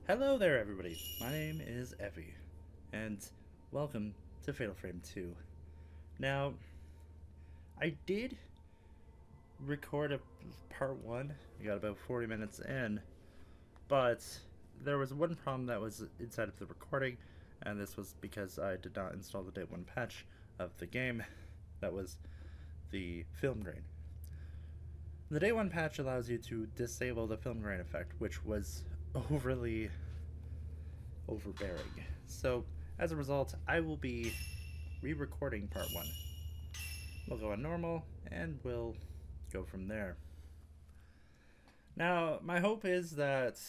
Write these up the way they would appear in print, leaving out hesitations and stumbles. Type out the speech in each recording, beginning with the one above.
Hello there, everybody. My name is Evie, and welcome to Fatal Frame 2. Now, I did record a part 1. I got about 40 minutes in, but there was one problem that was inside of the recording, and this was because I did not install the day 1 patch of the game. That was the film grain. The day 1 patch allows you to disable the film grain effect, which was overly overbearing. So, as a result, I will be re-recording part 1. We'll go on normal, and we'll go from there. Now, my hope is that,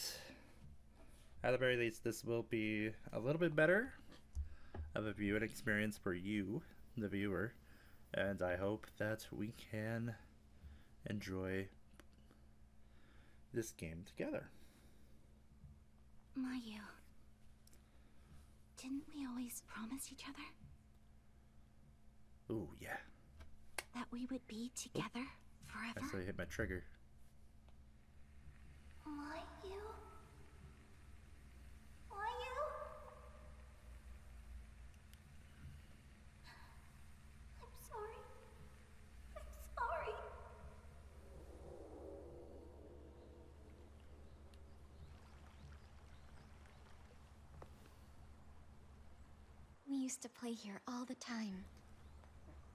at the very least, this will be a little bit better of a viewing experience for you, the viewer, and I hope that we can enjoy this game together. Mayu, didn't we always promise each other Ooh, yeah. that we would be together forever? I hit my trigger. Mayu? Mayu? I'm sorry. I'm sorry. We used to play here all the time.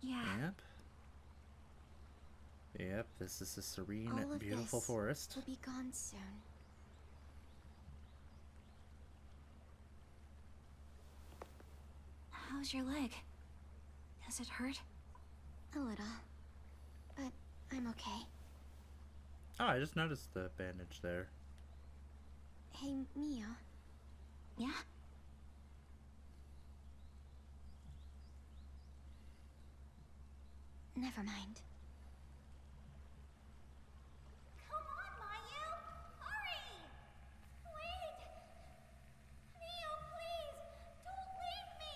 Yeah. Yep, this is a serene, All of beautiful this forest. will be gone soon. How's your leg? Does it hurt? A little. But I'm okay. Oh, I just noticed the bandage there. Hey, Mio. Yeah? Never mind. Come on, Mayu! Hurry! Wait! Mio, please! Don't leave me!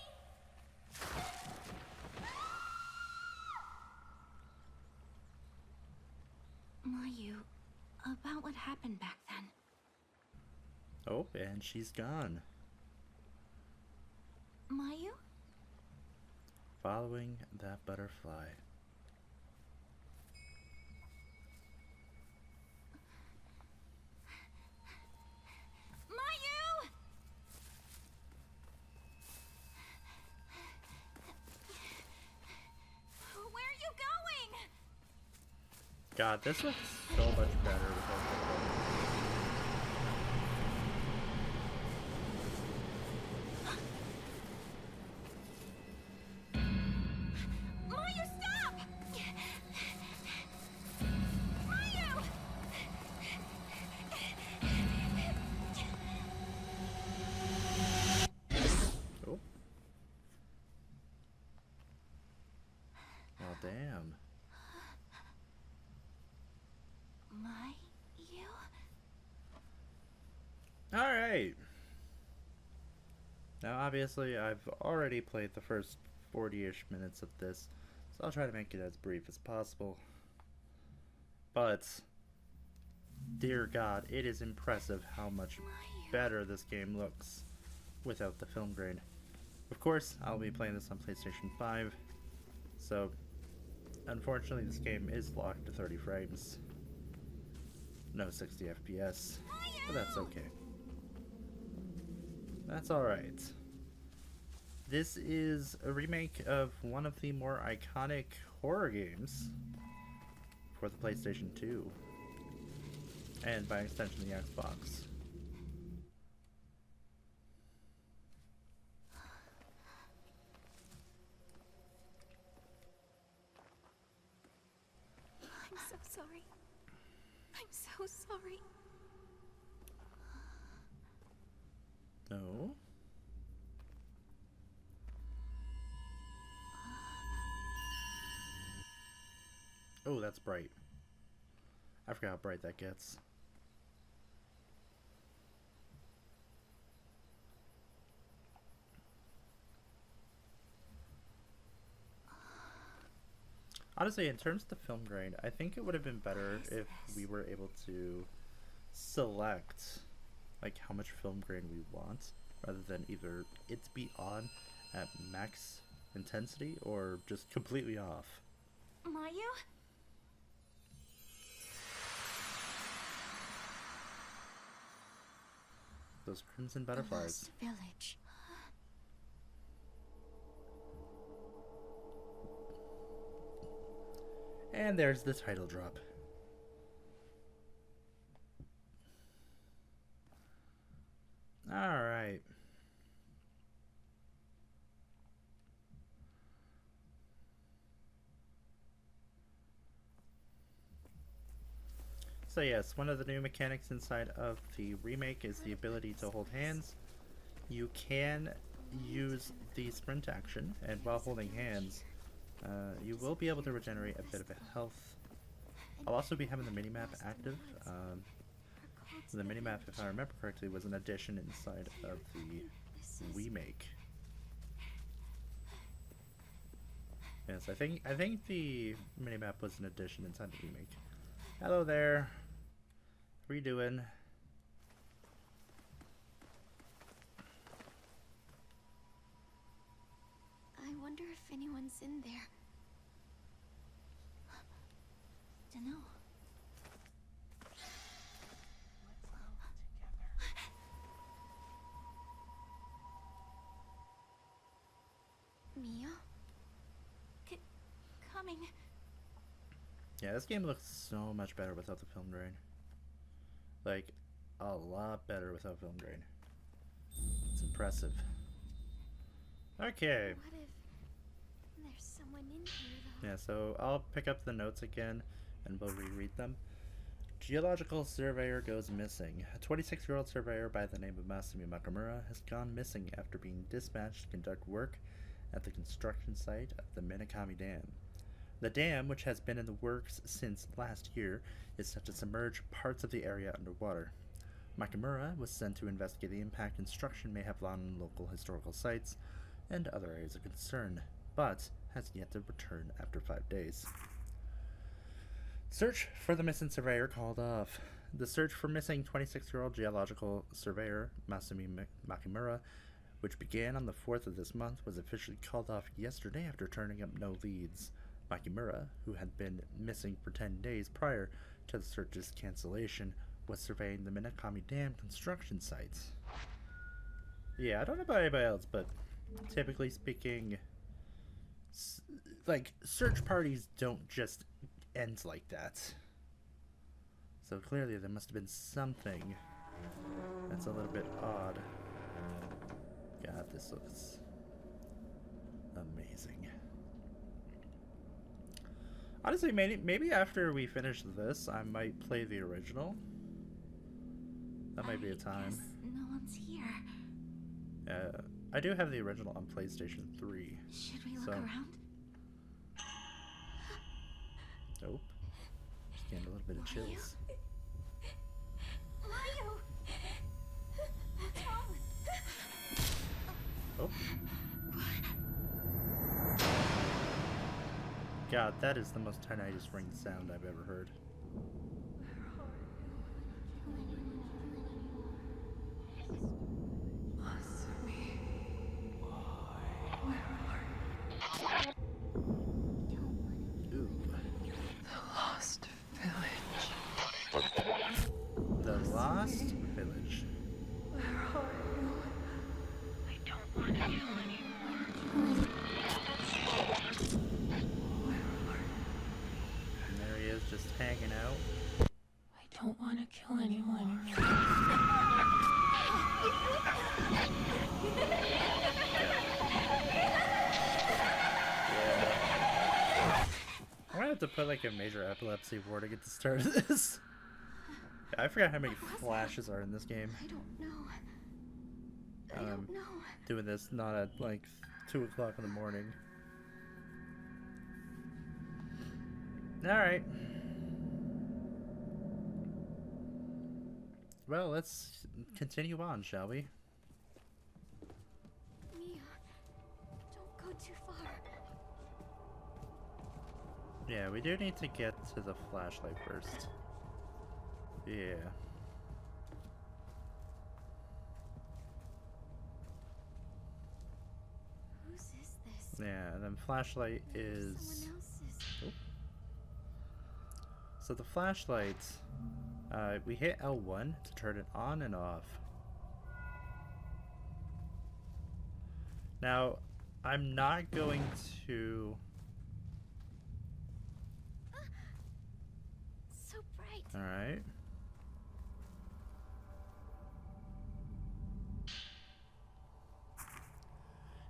Mayu, about what happened back then. Oh, and she's gone. Mayu? Following that butterfly. Mayu! Where are you going? God, this looks so much better without the Mayu, stop! Mayu! Oh. Oh, damn. Mayu? Alright. Now, obviously, I've already played the first 40-ish minutes of this, so I'll try to make it as brief as possible. But, dear God, it is impressive how much better this game looks without the film grain. Of course, I'll be playing this on PlayStation 5, so unfortunately this game is locked to 30 frames. No 60 FPS, but that's okay. That's alright. This is a remake of one of the more iconic horror games for the PlayStation 2, and by extension the Xbox. I'm so sorry. I'm so sorry. No? Oh, that's bright. I forgot how bright that gets. Honestly, in terms of the film grain, I think it would have been better if we were able to select like how much film grain we want, rather than either it be on at max intensity or just completely off. Mayu? Those crimson The butterflies. lost village. And there's the title drop. Alright. So yes, one of the new mechanics inside of the remake is the ability to hold hands. You can use the sprint action, and while holding hands, you will be able to regenerate a bit of health. I'll also be having the minimap active. The minimap, if I remember correctly, was an addition inside of the remake. Yes, I think the minimap was an addition inside the remake. Hello there. How are you doing? I wonder if anyone's in there. Dunno. Mio? Coming. Yeah, this game looks so much better without the film grain. Like, a lot better without film grain. It's impressive. Okay. What if there's someone in here, though? Yeah, so I'll pick up the notes again and we'll reread them. Geological surveyor goes missing. A 26-year-old surveyor by the name of Masumi Makamura has gone missing after being dispatched to conduct work at the construction site of the Minakami Dam. The dam, which has been in the works since last year, is set to submerge parts of the area underwater. Makamura was sent to investigate the impact construction may have on local historical sites and other areas of concern, but has yet to return after 5 days. Search for the missing surveyor called off. The search for missing 26-year-old geological surveyor Masumi Makamura, which began on the 4th of this month, was officially called off yesterday after turning up no leads. Makimura, who had been missing for 10 days prior to the search's cancellation, was surveying the Minakami Dam construction site. Yeah, I don't know about anybody else, but typically speaking, like, search parties don't just end like that. So clearly there must have been something that's a little bit odd. God, this looks amazing. Honestly, maybe after we finish this, I might play the original. That might be a time. Guess no one's here. I do have the original on PlayStation 3. Should we look So- around? Nope. Just getting a little bit of chills. Mayu! What's wrong? Oh. God, that is the most tinnitus ring sound I've ever heard. Ooh. The Lost Village. The Lost Village. Where are you? I don't want to kill anymore. And there he is, just hanging out. I don't want to kill anyone. I'm gonna have to put like a major epilepsy warning at the start of this. Yeah, I forgot how many flashes are in this game. I don't know. I don't know. Doing this not at like 2 o'clock in the morning. Alright. Well, let's continue on, shall we? Mia, don't go too far. Yeah, we do need to get to the flashlight first. Yeah. Yeah, and then flashlight is... Someone else's. Oh. So the flashlight, we hit L1 to turn it on and off. Now, I'm not going to... So bright. Alright.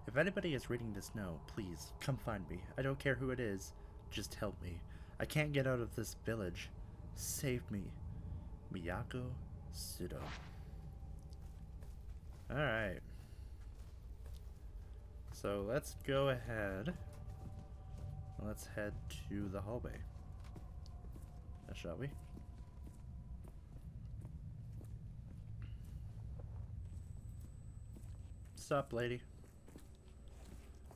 If anybody is reading this note, please, come find me. I don't care who it is. Just help me. I can't get out of this village. Save me. Miyako Sudo. Alright. So let's go ahead. Let's head to the hallway. Shall we? Stop, lady.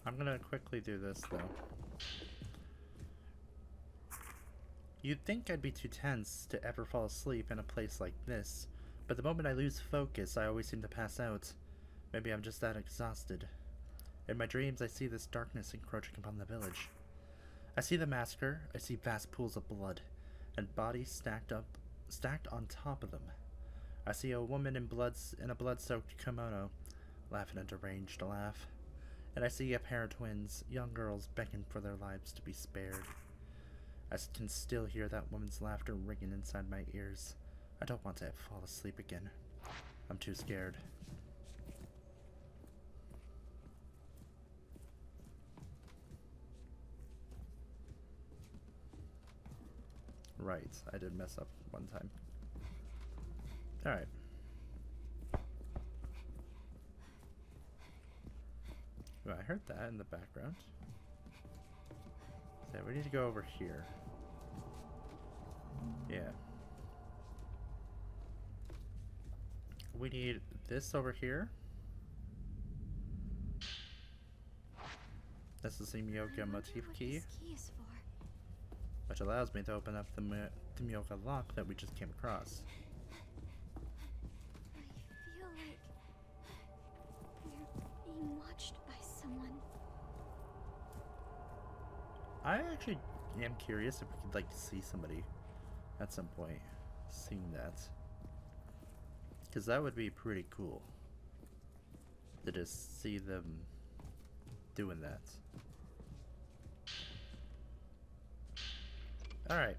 I'm gonna quickly do this, though. You'd think I'd be too tense to ever fall asleep in a place like this, but the moment I lose focus, I always seem to pass out. Maybe I'm just that exhausted. In my dreams, I see this darkness encroaching upon the village. I see the massacre, I see vast pools of blood, and bodies stacked on top of them. I see a woman in a blood-soaked kimono, laughing a deranged laugh. And I see a pair of twins, young girls, begging for their lives to be spared. I can still hear that woman's laughter ringing inside my ears. I don't want to fall asleep again. I'm too scared. Right, I did mess up one time. Alright. Oh, I heard that in the background. So we need to go over here. Yeah. We need this over here. This is the Myoga motif key, This key is for. which allows me to open up the Myoga lock that we just came across. I feel like we're being watched by someone. I actually am curious if we could, like, see somebody at some point seeing that. Because that would be pretty cool. To just see them doing that. Alright.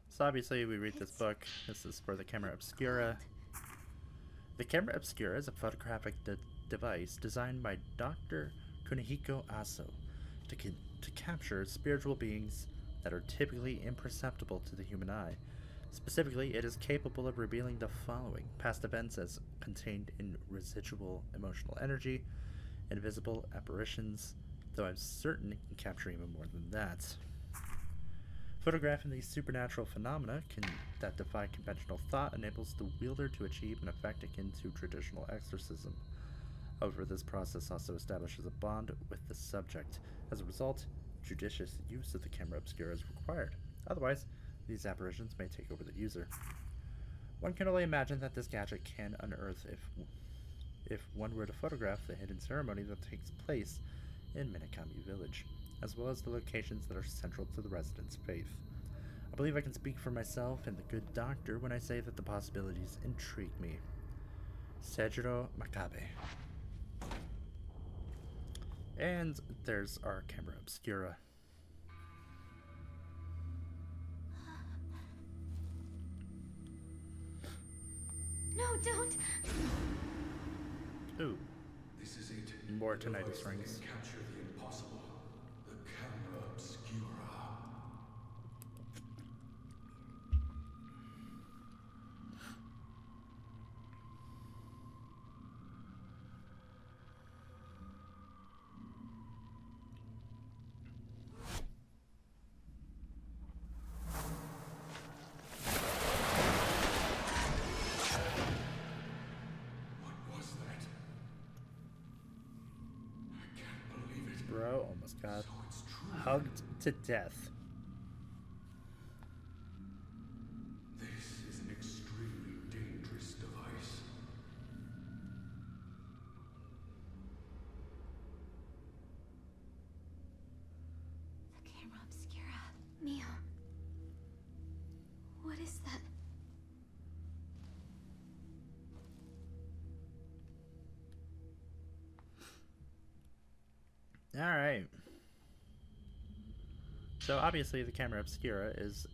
So obviously we read this book. This is for the Camera Obscura. The Camera Obscura is a photographic device designed by Dr. Kunihiko Aso to capture spiritual beings that are typically imperceptible to the human eye. Specifically, it is capable of revealing the following: past events as contained in residual emotional energy, invisible apparitions, though I'm certain it can capture even more than that. Photographing these supernatural phenomena that defy conventional thought enables the wielder to achieve an effect akin to traditional exorcism. However, this process also establishes a bond with the subject. As a result, judicious use of the camera obscura is required. Otherwise, these apparitions may take over the user. One can only imagine that this gadget can unearth if one were to photograph the hidden ceremony that takes place in Minakami Village, as well as the locations that are central to the residents' faith. I believe I can speak for myself and the good doctor when I say that the possibilities intrigue me. Sejiro Makabe. And there's our camera obscura. No, don't! Ooh. This is it. More The device tinnitus that rings. can capture the impossible. The camera obscura. What was that? I can't believe it. Bro almost got So it's true. hugged to death. This is an extremely is that? Alright. So obviously the camera obscura is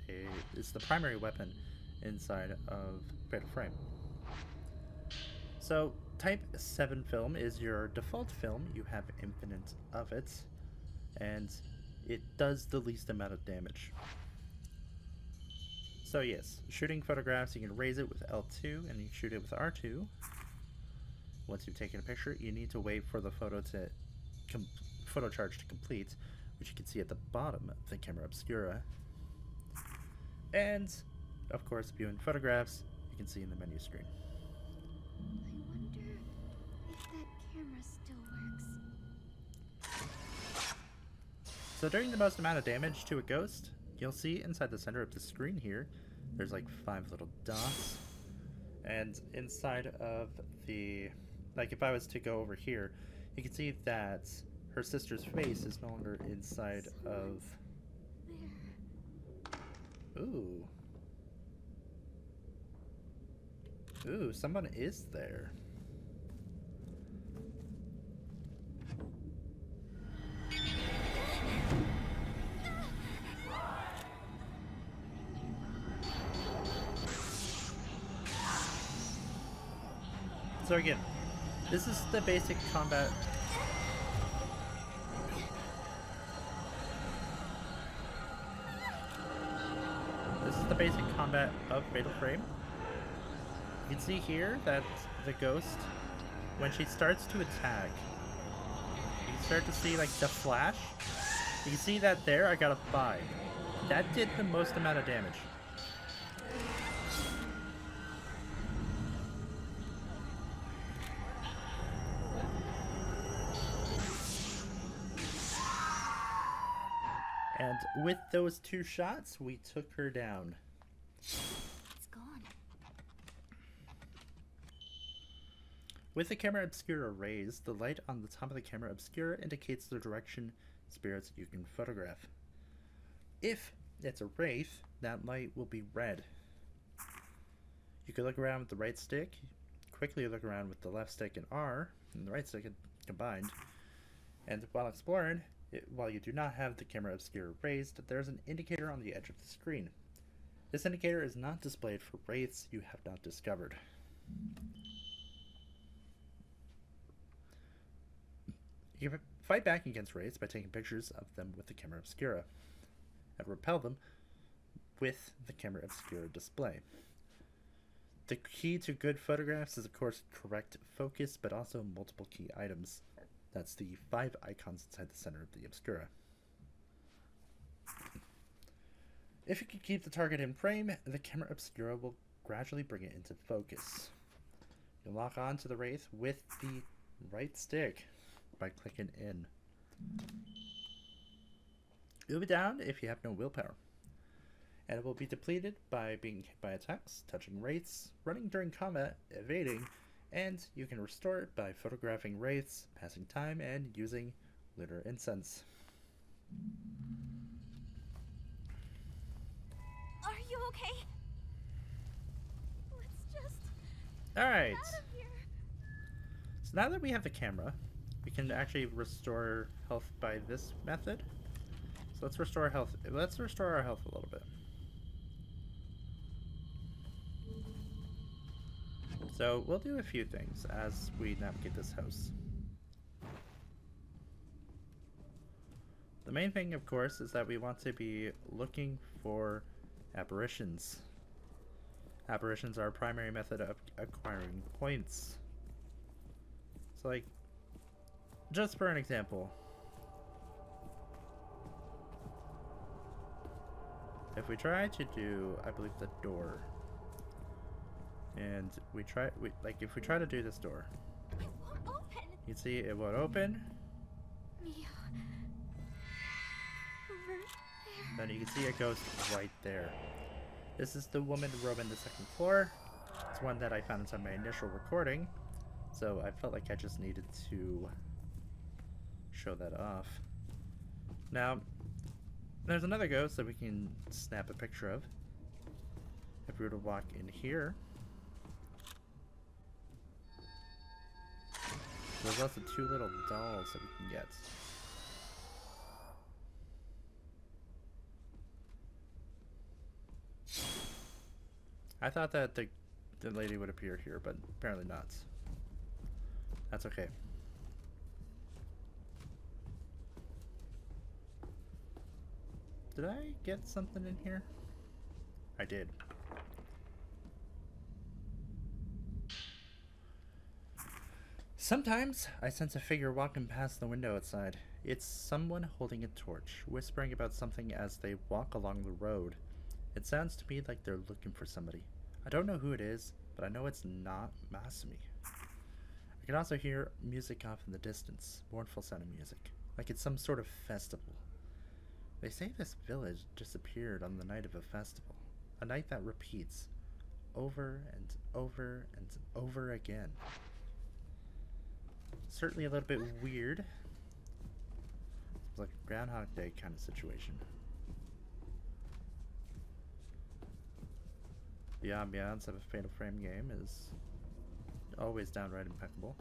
the primary weapon inside of Fatal Frame. So type 7 film is your default film. You have infinite of it, and it does the least amount of damage. So yes, shooting photographs, you can raise it with L2 and you shoot it with R2. Once you've taken a picture, you need to wait for the photo charge to complete, which you can see at the bottom of the camera obscura. And of course, viewing photographs, you can see in the menu screen. I wonder if that camera still works. So during the most amount of damage to a ghost, you'll see inside the center of the screen here, there's like 5 little dots. And inside of the, like if I was to go over here, you can see that her sister's face is no longer inside of... There. Ooh. Ooh, someone is there. So again, this is the basic combat. This is the basic combat of Fatal Frame. You can see here that the ghost, when she starts to attack, you can start to see like the flash. You can see that there I got a 5. That did the most amount of damage. And with those 2 shots, we took her down. It's gone. With the camera obscura raised, the light on the top of the camera obscura indicates the direction spirits you can photograph. If it's a wraith, that light will be red. You can look around with the right stick, quickly look around with the left stick and R, and the right stick combined, and while exploring, while you do not have the camera obscura raised, there's an indicator on the edge of the screen. This indicator is not displayed for wraiths you have not discovered. You can fight back against wraiths by taking pictures of them with the camera obscura, and repel them with the camera obscura display. The key to good photographs is of course correct focus, but also multiple key items. That's the 5 icons inside the center of the obscura. If you can keep the target in frame, the camera obscura will gradually bring it into focus. You'll lock on to the wraith with the right stick by clicking in. It'll be down if you have no willpower, and it will be depleted by being hit by attacks, touching wraiths, running during combat, evading, and you can restore it by photographing wraiths, passing time, and using lunar incense. Are you okay? Let's just Alright, out of here. so now that we have the camera, we can actually restore health by this method. So let's restore health. Let's restore our health a little bit. So we'll do a few things as we navigate this house. The main thing, of course, is that we want to be looking for apparitions. Apparitions are our primary method of acquiring points. So like, just for an example, if we try to do, I believe, the door, and if we try to do this door, It won't open. you see it won't open. Mio. Over there. Then you can see a ghost right there. This is the woman roaming the 2nd floor. It's one that I found inside my initial recording, so I felt like I just needed to show that off. Now, there's another ghost that we can snap a picture of. If we were to walk in here, there's also 2 little dolls that we can get. I thought that the lady would appear here, but apparently not. That's okay. Did I get something in here? I did. Sometimes I sense a figure walking past the window outside. It's someone holding a torch, whispering about something as they walk along the road. It sounds to me like they're looking for somebody. I don't know who it is, but I know it's not Masumi. I can also hear music off in the distance, mournful sounding music, like it's some sort of festival. They say this village disappeared on the night of a festival, a night that repeats over and over and over again. Certainly a little bit weird. It's like a Groundhog Day kind of situation. The ambiance of a Fatal Frame game is always downright impeccable.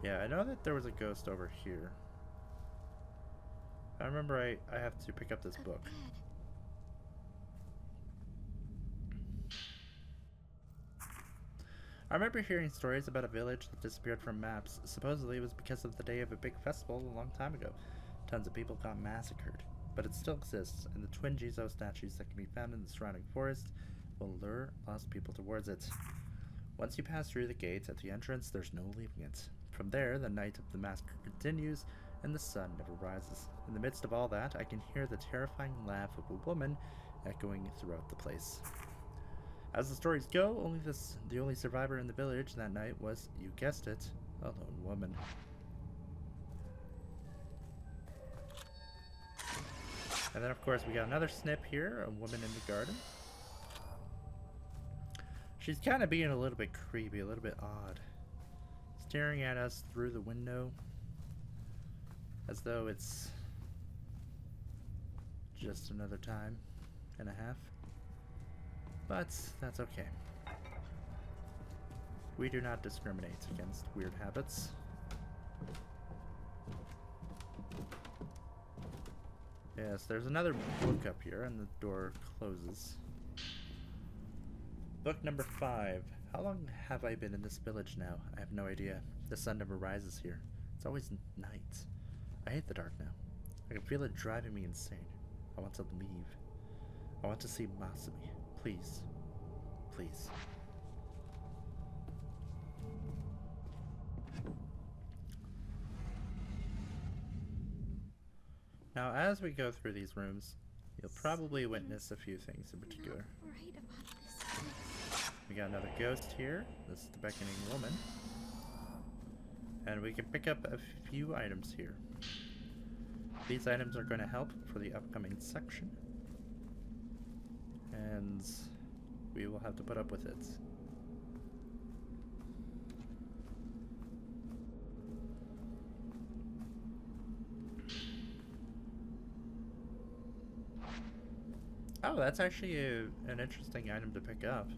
Yeah, I know that there was a ghost over here. I remember I have to pick up this book. I remember hearing stories about a village that disappeared from maps. Supposedly it was because of the day of a big festival a long time ago. Tons of people got massacred. But it still exists, and the twin Jizo statues that can be found in the surrounding forest will lure lost people towards it. Once you pass through the gate at the entrance, there's no leaving it. From there, the night of the massacre continues, and the sun never rises. In the midst of all that, I can hear the terrifying laugh of a woman echoing throughout the place. As the stories go, the only survivor in the village that night was, you guessed it, a lone woman. And then of course we got another snip here, a woman in the garden. She's kind of being a little bit creepy, a little bit odd. Staring at us through the window as though it's just another time and a half. But that's okay. We do not discriminate against weird habits. Yes, there's another book up here and the door closes. Book number 5. How long have I been in this village now? I have no idea. The sun never rises here. It's always night. I hate the dark now. I can feel it driving me insane. I want to leave. I want to see Masumi. Please. Please. Now, as we go through these rooms, you'll probably witness a few things in particular. Right about this. We got another ghost here. This is the beckoning woman. And we can pick up a few items here. These items are going to help for the upcoming section. And we will have to put up with it. Oh, that's actually an interesting item to pick up.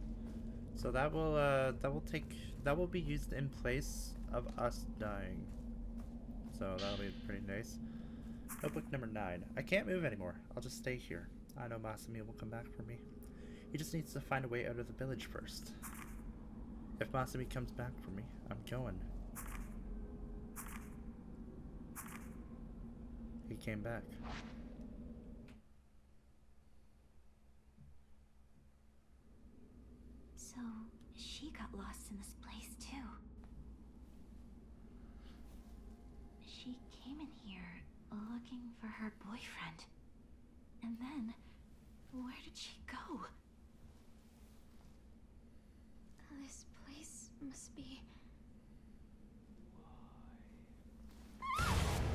So that will be used in place of us dying. So that'll be pretty nice. Notebook number 9. I can't move anymore. I'll just stay here. I know Masumi will come back for me. He just needs to find a way out of the village first. If Masumi comes back for me, I'm going. He came back. So, she got lost in this place too. She came in here looking for her boyfriend. And then, where did she go? This place must be...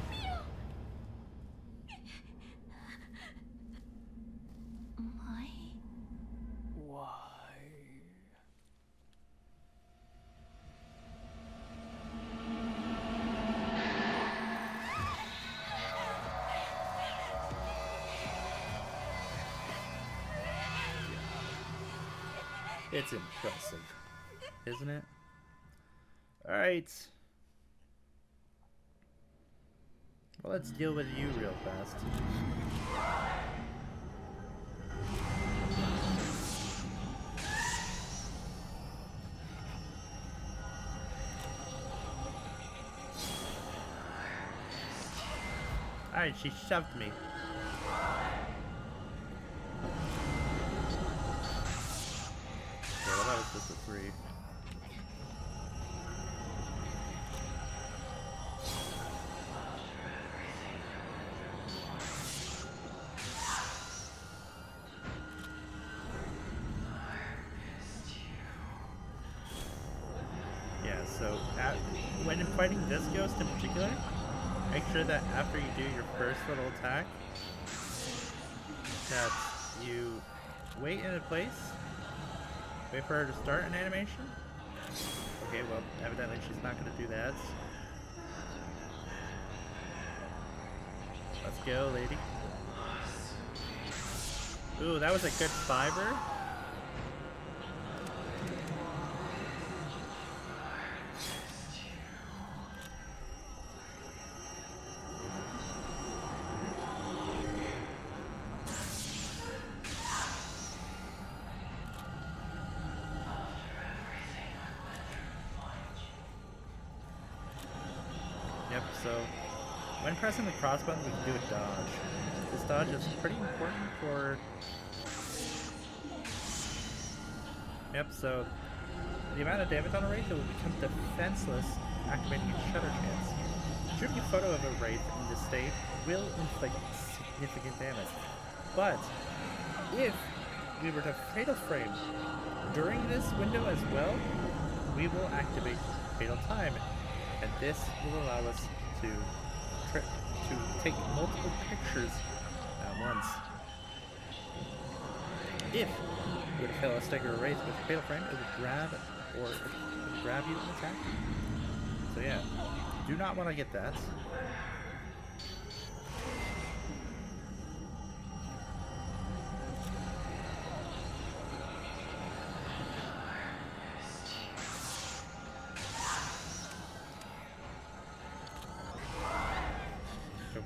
Mio! My... Why? It's impressive, isn't it? Alright. Well, let's deal with you real fast. Alright, she shoved me. Okay, well that was just a 3. Yeah, so when fighting this ghost in particular, make sure that after you do your first little attack, that you wait in a place, wait for her to start an animation. Okay, well, evidently she's not going to do that. Let's go, lady. Ooh, that was a good 5er. Yep, so when pressing the cross button, we can do a dodge. This dodge is pretty important for... Yep, so the amount of damage on a wraith, it will become defenseless, activating a shudder chance. Shooting a photo of a wraith in this state will inflict significant damage. But if we were to fatal frame during this window as well, we will activate fatal time, and this will allow us to take multiple pictures at once. If you were to fail a stagger or wraith with fatal frame, it would grab you and attack you. So yeah, do not want to get that.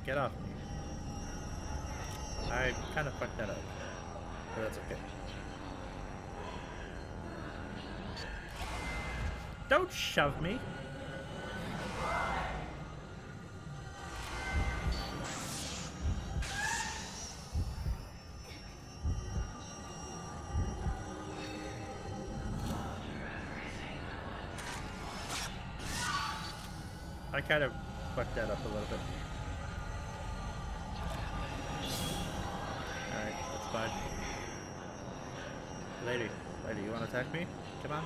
Get off me. I kind of fucked that up, but that's okay. Don't shove me. I kind of fucked that up a little bit. Alright, that's fine. Lady, you wanna attack me? Come on.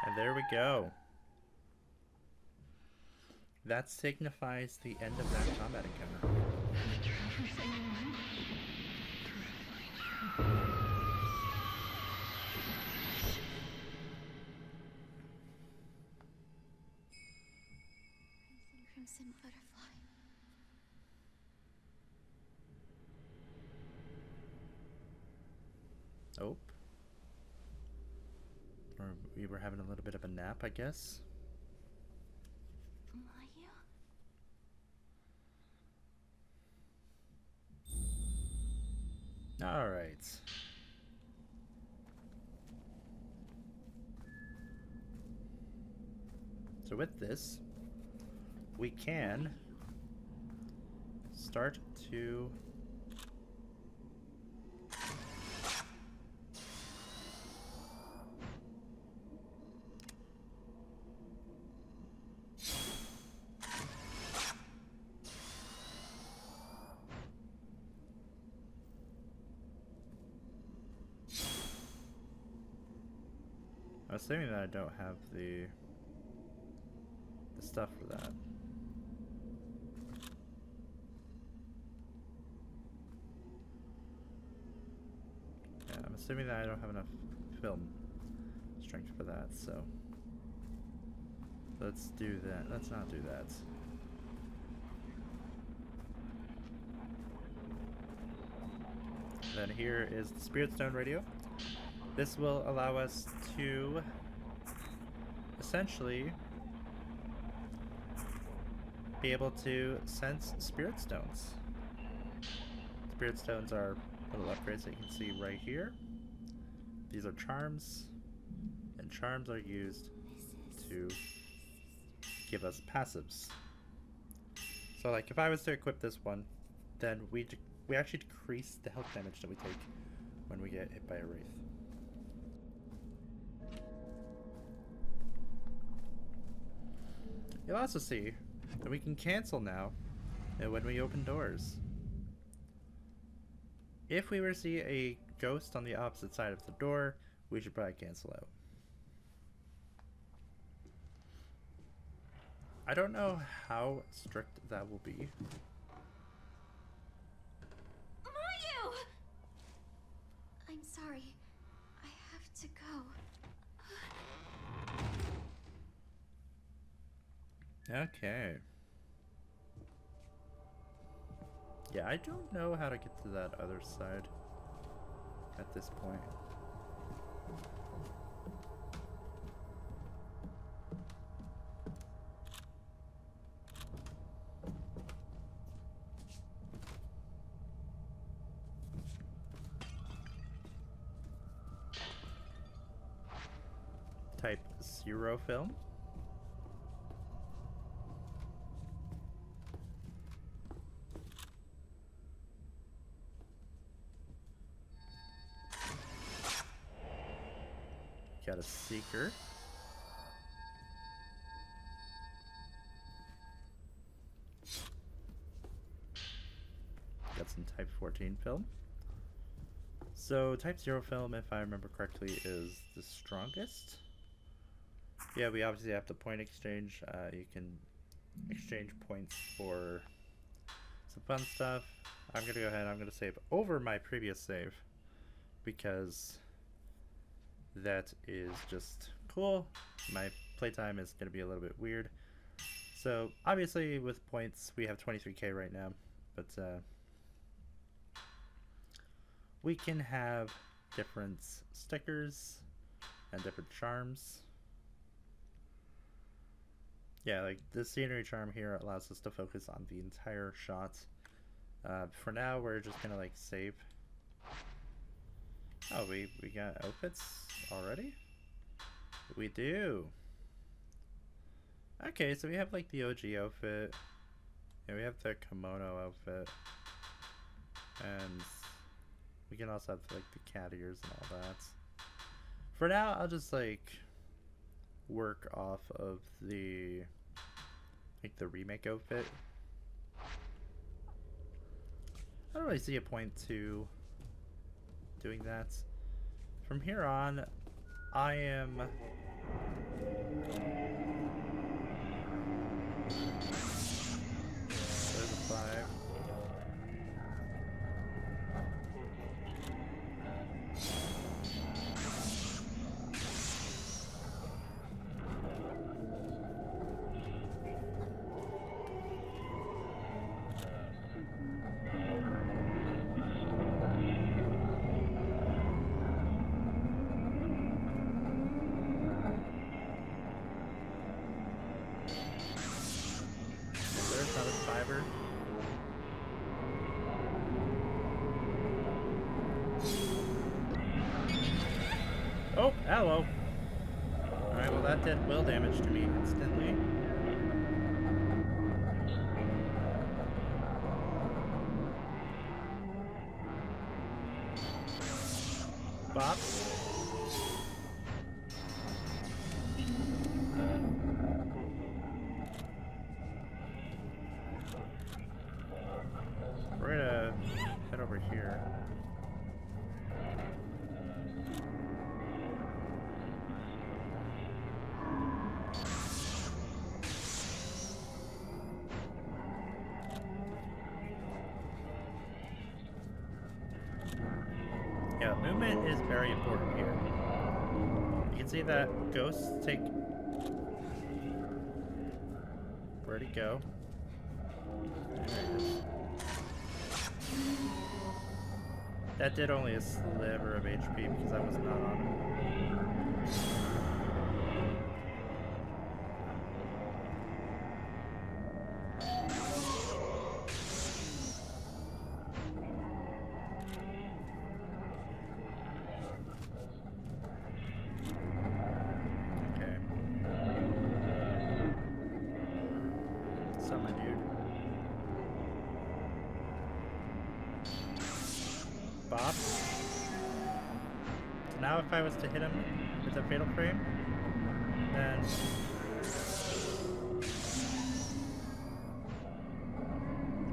And there we go. That signifies the end of that combat encounter. Crimson butterfly. Oh. Or we were having a little bit of a nap, I guess. Mayu? Alright. So with this, we can start to assuming that I don't have the stuff for that. assuming that I don't have enough film strength for that, so let's do that. Let's not do that. Then here is the Spirit Stone radio. This will allow us to essentially be able to sense Spirit Stones. Spirit Stones are little upgrades that you can see right here. These are charms, and charms are used to give us passives. So like if I was to equip this one, then we actually decrease the health damage that we take when we get hit by a wraith. You'll also see that we can cancel now when we open doors. If we were to see a ghost on the opposite side of the door, we should probably cancel out. I don't know how strict that will be. Mayu! I'm sorry. I have to go. Okay. Yeah, I don't know how to get to that other side at this point. Type 0 film. Got a seeker. Got some type 14 film. So type 0 film, if I remember correctly, is the strongest. Yeah, we obviously have the point exchange. You can exchange points for some fun stuff. I'm gonna go ahead, I'm gonna save over my previous save because that is just cool. My playtime is going to be a little bit weird. So obviously with points we have 23k right now, but we can have different stickers and different charms. Yeah, like the scenery charm here allows us to focus on the entire shot. For now we're just gonna like save. Oh, we got outfits already? We do. Okay, so we have like the OG outfit. Yeah, we have the kimono outfit. And we can also have like the cat ears and all that. For now, I'll just like work off of the like the remake outfit. I don't really see a point to doing that. From here on, I am there's a 5. Oh, hello. Alright, well that did will damage to me instantly. Bop. We're gonna head over here. Movement is very important here. You can see that ghosts take... Where'd he go? There he is. That did only a sliver of HP because I was not on him. Okay. So, my dude. Bob. So now if I was to hit him with a fatal frame, then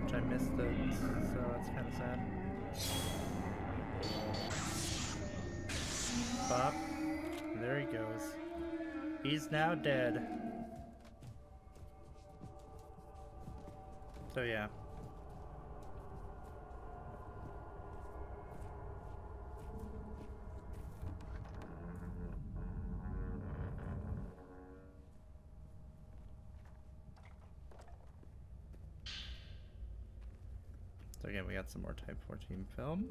which I missed it, so that's kind of sad. Bob. There he goes. He's now dead. So yeah. So again, we got some more Type 14 film.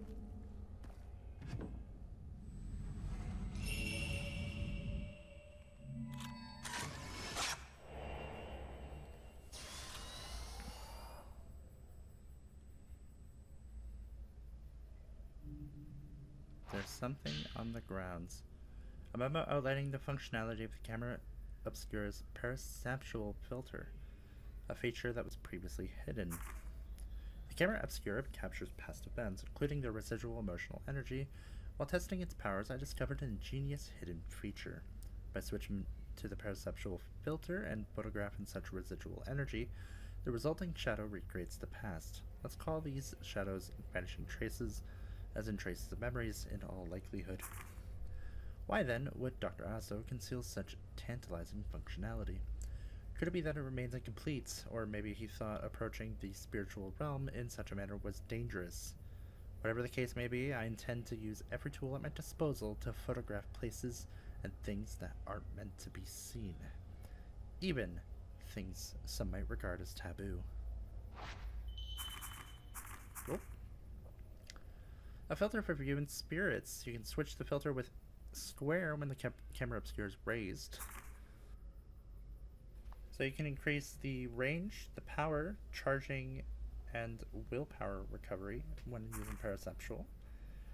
There's something on the grounds. A memo outlining the functionality of the camera obscura's perceptual filter, a feature that was previously hidden. The camera obscura captures past events, including their residual emotional energy. While testing its powers, I discovered an ingenious hidden feature. By switching to the perceptual filter and photographing such residual energy, the resulting shadow recreates the past. Let's call these shadows vanishing traces, as in traces of memories in all likelihood. Why then would Dr. Aso conceal such tantalizing functionality? Could it be that it remains incomplete, or maybe he thought approaching the spiritual realm in such a manner was dangerous? Whatever the case may be, I intend to use every tool at my disposal to photograph places and things that aren't meant to be seen. Even things some might regard as taboo. Oh. A filter for viewing spirits. You can switch the filter with square when the camera obscura is raised. So you can increase the range, the power, charging, and willpower recovery when using perceptual.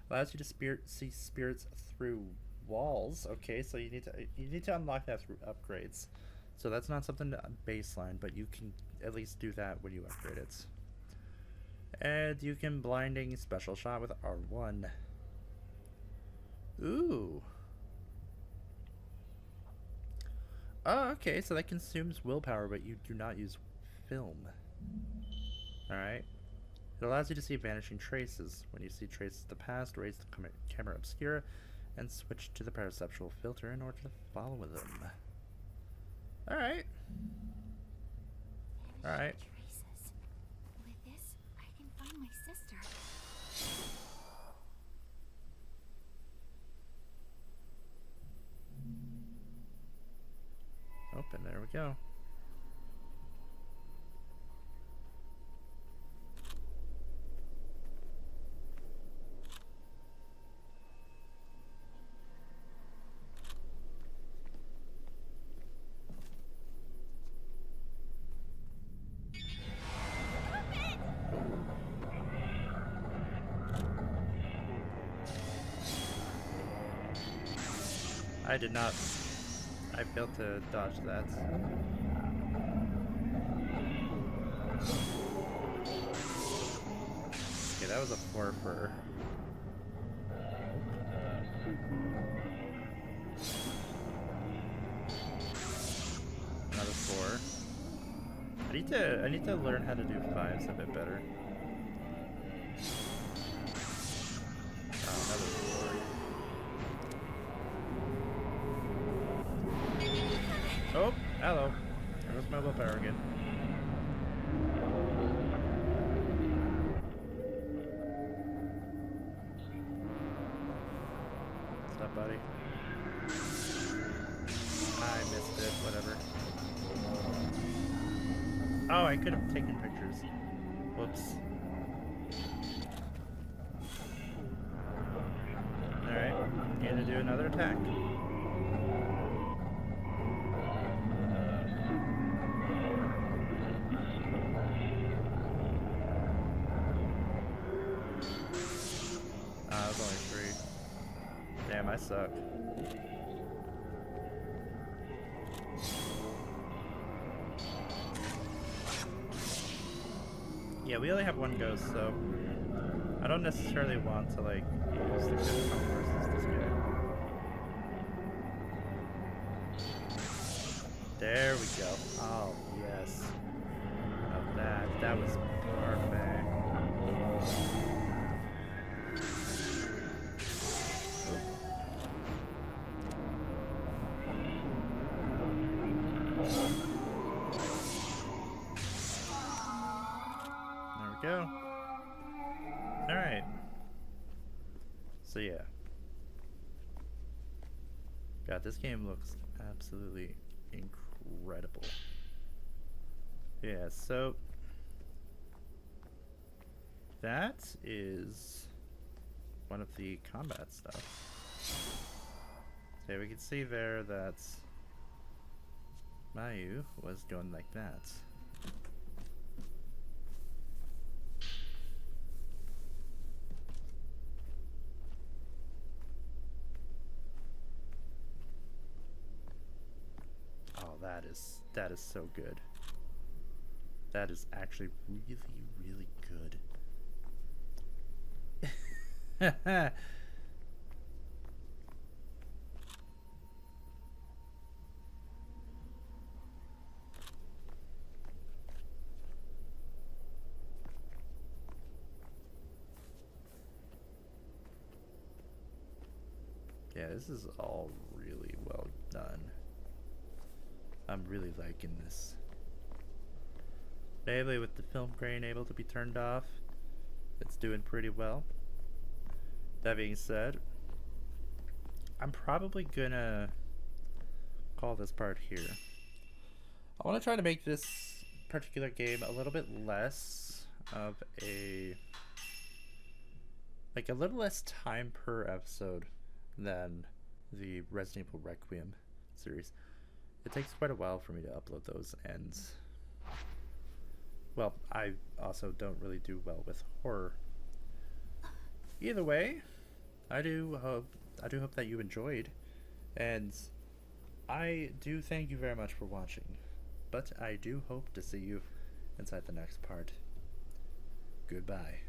Allows you to see spirits through walls. Okay, so you need to unlock that through upgrades. So that's not something baseline, but you can at least do that when you upgrade it. And you can blinding special shot with R1. Ooh. Oh, okay, so that consumes willpower, but you do not use film. Alright. It allows you to see vanishing traces. When you see traces of the past, raise the camera obscura and switch to the perceptual filter in order to follow them. Alright. Alright. Traces. With this, I can find my sister. Oh, and there we go. I did not. I failed to dodge that. Okay, that was a 4 for. Another 4. I need to learn how to do 5s a bit better. Oh, another 4. Oh, hello. There goes my willpower again. up, buddy? I missed it, whatever. Oh, I could have taken pictures. Whoops. Alright, gonna do another attack. Ah, it was only 3. Damn, I suck. Yeah, we only have 1 ghost, so I don't necessarily want to, like, use the good one versus this guy. There we go. Oh, yes. Now that was perfect. There we go. Alright. So yeah. God, this game looks absolutely incredible. Yeah, so that is one of the combat stuff. So we can see there that Mayu was going like that. Oh, that is so good. That is actually really, really good. Yeah, this is all really well done. I'm really liking this. Lately, with the film grain able to be turned off, it's doing pretty well. That being said, I'm probably gonna call this part here. I want to try to make this particular game a little bit less of a little less time per episode than the Resident Evil Requiem series. It takes quite a while for me to upload those, and well, I also don't really do well with horror. Either way, I do hope that you enjoyed, and I do thank you very much for watching. But I do hope to see you inside the next part. Goodbye.